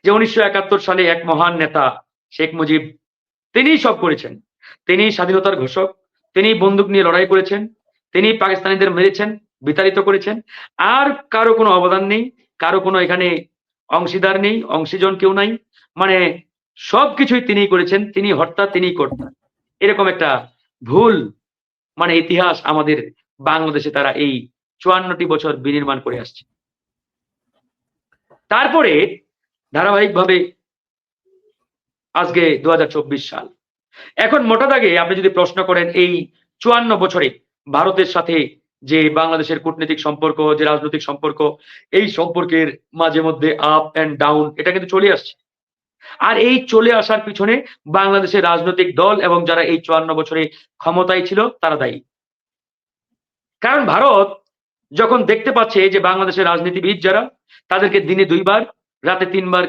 যে 1971 সালে এক মহান নেতা শেখ মুজিব তিনিই সব করেছেন। তিনি স্বাধীনতার ঘোষক, তিনি বন্দুক নিয়ে লড়াই করেছেন, তিনি পাকিস্তানিদের মেরেছেন, বিতাড়িত করেছেন। আর কারো কোনো অবদান নেই, কারো কোনো এখানে অংশীদার নেই, অংশীজন কেউ নাই। মানে সবকিছুই তিনিই করেছেন, তিনি হর্তা, তিনিই কর্তা। এরকম একটা ভুল ইতিহাস আমাদের বাংলাদেশে তারা এই ৫৪ টি বছর বিনির্মাণ করে আসছে। তারপরে ধারাবাহিকভাবে আজকে ২০২৪ সাল। এখন মোটা দাগে আপনি যদি প্রশ্ন করেন এই ৫৪ বছরে ভারতের সাথে যে বাংলাদেশের কূটনৈতিক সম্পর্ক, যে রাজনৈতিক সম্পর্ক, এই সম্পর্কের মাঝে মধ্যে আপ অ্যান্ড ডাউন এটা কিন্তু চলে আসছে। আর এই চলে আসার পিছনে বাংলাদেশের রাজনৈতিক দল এবং যারা এই ৫৪ বছরে ক্ষমতায় ছিল তারা দায়ী। কারণ ভারত যখন দেখতে পাচ্ছে যে বাংলাদেশের রাজনীতিবিদ যারা তাদেরকে দিনে ২ বার, রাতে ৩ বার